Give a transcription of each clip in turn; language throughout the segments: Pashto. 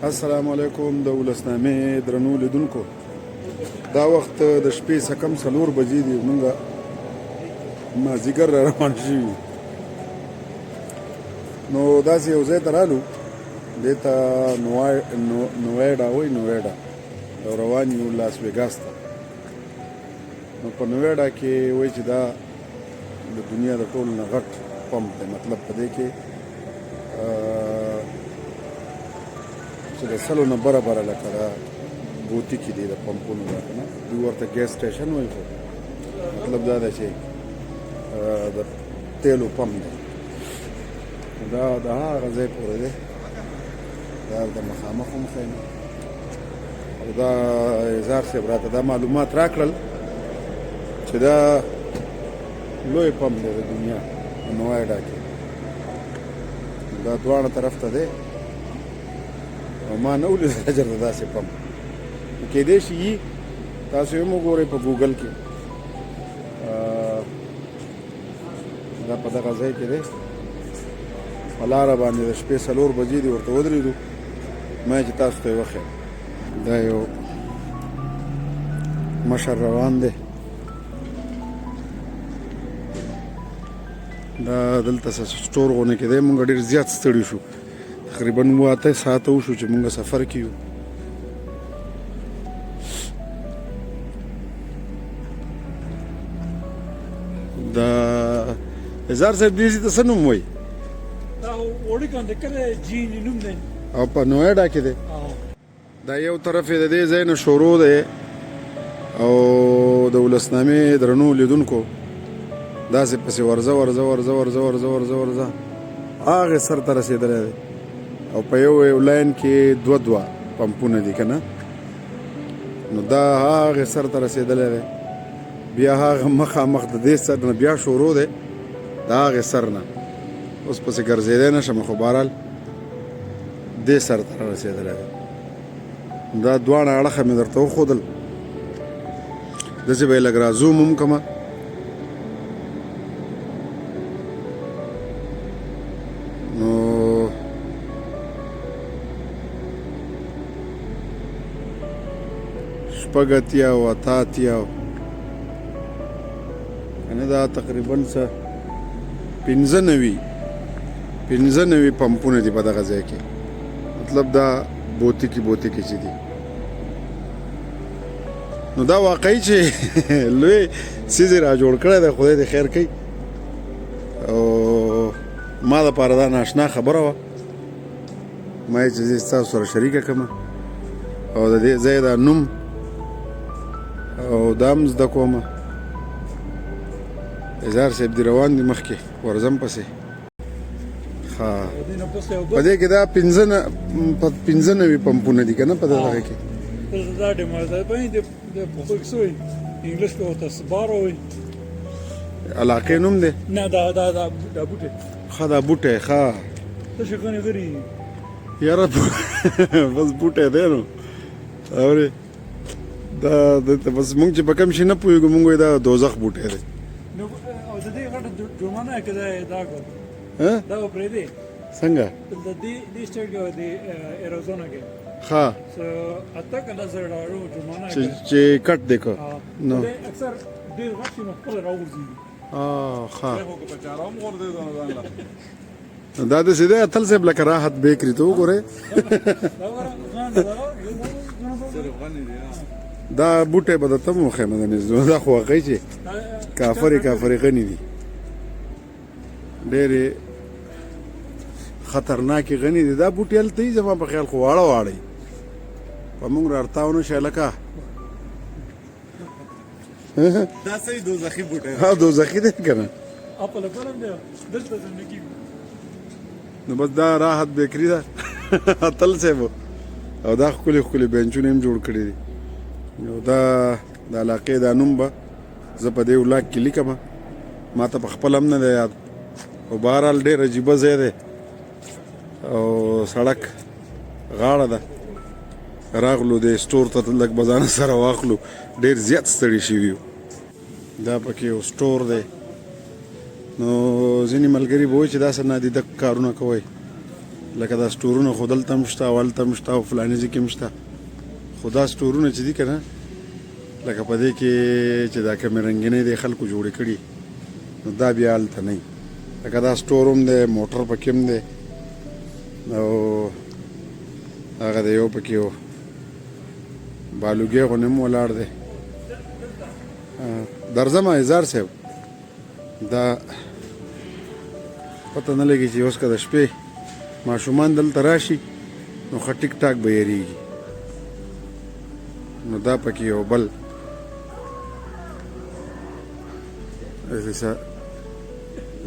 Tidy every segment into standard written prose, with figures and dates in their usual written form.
السلام علیکم د ولسنامې درنو لیدونکو، دا وخت د شپې څه کم 4 بجې دي. مونږ مازدیګر را روان شوي یو. نو داسې یو ځای ته رالو، دې ته نویډا وایي، نویډا، او روان یو لاس ویګاس ته. نو په نویډا کې وایي چې دا د دنیا د ټولو نه غټ پمپ دی. مطلب په دې کې چې د سلو نه بره لکه دا بوتیکې دي د پمپونو دا که نه، دوی ورته ګیس سټیشن وایي، خو مطلب دا ده چې د تیلو پمپ دی. دا د هغه ځای پورې دی، دا د مخامخ هم ښایي. او دا اظهار صاحب راته دا معلومات راکړل چې دا لوی پمپ دی د دنیا په نوایډا کې. دا دواړه طرف ته دی او ما نه ولیدل چېرته داسې پمپ. کیدای شي یي، تاسو یې هم وګورئ په ګوګل کې. دا په دغه ځای کې دی، په لاره باندې د شپې 4 بجې دي، ورته ودرېدو. ما چې تاسو ته یې وښیم. دا یو مشر روان دی. دا دلته سټور غونې کې دی. مونږ ډېر زیات ستړي شو، تقریبا 8 ساعته وشو چې مونږ سفر کې یو. دا هزار صاحب دې ته څه نوم وایي؟ دا وړوکی کلی جیني نوم دی، او په نویډا کې دی. دا یو طرف یې د دې ځای نه شروع دی. او د ولسنامې درنو لیدونکو، داسې پسې ورځه هغې سر ته رسېدلی دی. او په یو لاین کې دوه پمپونه دي که نه. نو دا هغې سر ته رسېدلی دی. بیا هغه مخامخ د دې سر نه بیا شروع دی، د هغې سر نه. اوس پسې ګرځېدی نه شم، خو بهرحال دې سر ته را رسېدلی دی. دا دواړه اړخه مې درته وښودل. داسې به یې لږ را زوم هم کړمه. نو شپږ اتیا او اته اتیا، یعنې دا تقریبا څه 95 پمپونه دي په دغه ځای کې. مطلب دا بوتیکې چې دي. نو دا واقعي چې لوی څیز یې را جوړ کړی دی، خدای دې خیر کوي. او ما دپاره دا ناشنا خبره وه. ما یې چې زه ستاسو سره شریکه کړم، او د دې ځای دا نوم او دا هم زده کومه. اظهار صاحب دې روان دي مخکې، ورځم پسې. ښه، په دې کې دا 95 پمپونه دي که نه په دغه کې؟ دا ډیمازابین د پښتو کې څه وایي، انګلیش کې ورته سبارو وایي. علاقې نوم دی؟ نه، دا بوټی. ښه، دا بوټی. ښه، تشه غني غري یاره بس بوټی دی. نو اورې دا بس مونږ چې په کوم شي نه پوهېږو، مونږ وایي دا دوزخ بوټی دی. او د دې غټه جرمانه کې دا کړ، دا به پرېږدي څنګه؟ د دې سټیټ کې د ایریزونا کې ښه، $10,000 جرمانه چې کټ دی که نو اکثر ډېر غټ شي نو خپله راوغورځي. ښه، دا داسې دی اتل صاحب لکه راحت بیکري ته وګورئ. دا بوټی به درته هم وښیم د نږدې. دا خو واقعي چې کافرې غني دي، ډېرې خطرناکې غني دي. دا بوټي هلته یي زما په خیال، خو واړه یي، په موږ را ارتاو نه شي لکه. دا صحیح دوزخي بوټی ها، دوزخي دی که نه؟ نو بس دا راحت بیکري ده اتل صاحب. او دا ښکلي بینچونه هم جوړ کړي دي. نو دا د علاقې دا نوم به زه په دې ولاګ کې لیکم، ما ته په خپل هم نه دی یاد. او بهرحال ډېر عجیبه ځای دی، او سړک غاړه ده. راغلو د سټور ته لږ به ځان سره واخلو، ډېر زیات ستړي شوي یو. دا پکې یو سټور دی. نو ځینې ملګري به وایي چې داسې نادیده کارونه کوئ، لکه دا سټورونه خو دلته هم شته او هلته هم شته او فلاني ځای کې هم شته خو دا سټورونه چې دي که نه لکه په دې کې چې دا کمې رنګینۍ دی خلکو جوړې کړي نو دا بیا هلته نه وي لکه دا سټور هم دی موټر پکې هم دی او هغه د یو پکې و بالوګۍ غوندې هم ولاړ دی درځم اظهار صاحب دا پته نه لګي چې اوس که د شپې ماشومان دلته راشي نو ښه ټیک ټاک به یېرېږي نو دا پکې یو بل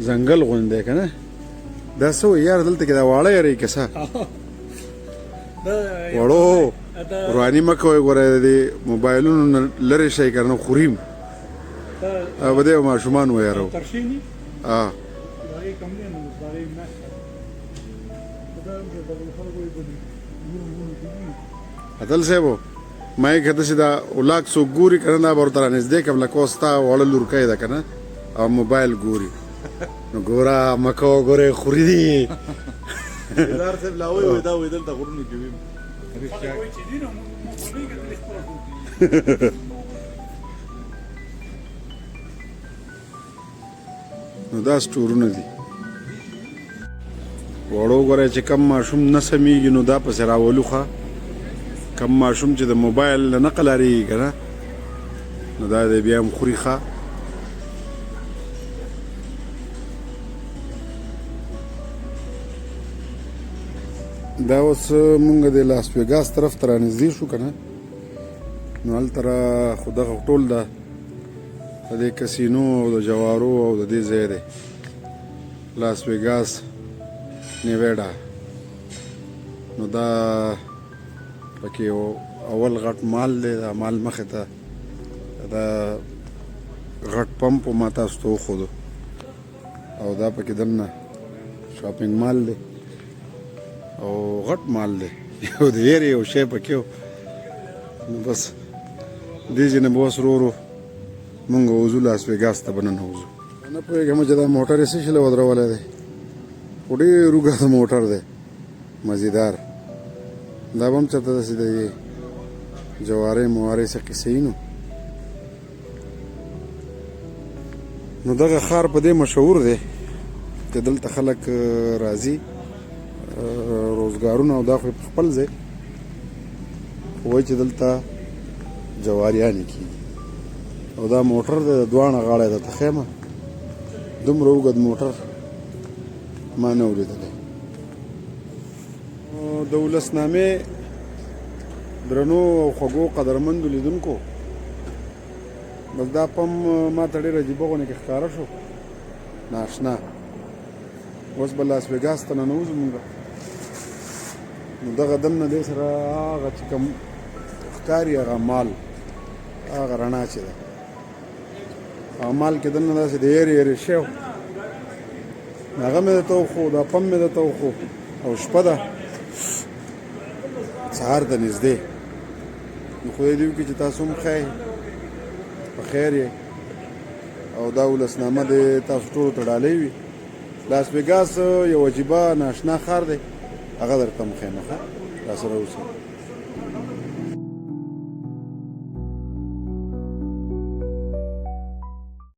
ځنګل غوندې دی که نه دا څه وایي یار دلته کې دا واړه یری که څه وړو رواني مه کوئ ګوره د دې موبایلونو نه لرې شئ که نه خوریم به دی ماشومان ویارو اتل صاحبو ما یې که داسې دا ولاک څوک ګوري که نه دا به ورته رانږدې کړم لکه اوس ستا وړه لورکی ده که نه او موبایل ګوري نو ګوره مه کوه ګوره یې خوري دي اظهار صاحب لا وایي دا وایي دلته غرونو کې ویم نو دا سټورونه دي وړو ګوره چې کم ماشوم نه سمیږي نو دا پسې راولو ښه کم ماشوم چې د موبایل نه قلاریږي که نه نو دا دی بیا هم خوري ښه دا اوس مونږ د لاس ویګاس طرف ته رانږدې شو که نه نو هلته را خو دغه ټول د دې کسینو او د جوارو او د دې ځای دی لاس ویګاس نیویډا نو دا پکې اول غټ مال دی دا مال مخې ته دا غټ پمپ ما تاسو ته وښودو او دا پکې دننه شاپینګ مال دی او غټ مال دی یو د هېرې یو شی پکې و نو بس دې ځای نه به اوس ورو ورو مونږ وځو لاس ویګاس ته به ننوځو نه پوهېږم چې دا موټر یې څه شي له ودرولی دی خو ډېر اوږد موټر دی مزیدار دا به هم چېرته داسې د جوارۍ موارۍ څه قصې وي نو دغه ښار په دې مشهور دی چې دلته خلک راځي روزګارونه او دا خو په خپل ځای خو وایي چې دلته جواریانې کېږي او دا موټر دی د دواړه غاړه یې درته ښیم دومره اوږد موټر ما نه و لیدلی د ولسنامې درنو او خوږو قدرمندو لیدونکو بس دا پم ما ته ډېر عجیبه غوندې کې ښکاره شو ناشنا اوس به لاس ویګاس ته ننوځو مونږ نو دغه دننه دې سره هغه چې کوم ښکاري هغه مال هغه رڼا چې ده هغه مال کې دننه داسې د هېرې هېرې شی و هغه مې درته وښو دا پم مې درته وښو او شپه ده سهار ته نږدې نو خدای دې وکړي چې تاسو هم ښایي په خیر یې او دا ولسنامه دې تاسو ټولو ته ډالۍ وي لاس ویګاس یو عجیبه ناشنا ښار دی هغه درته هم ښیم ښه راسره اوسئ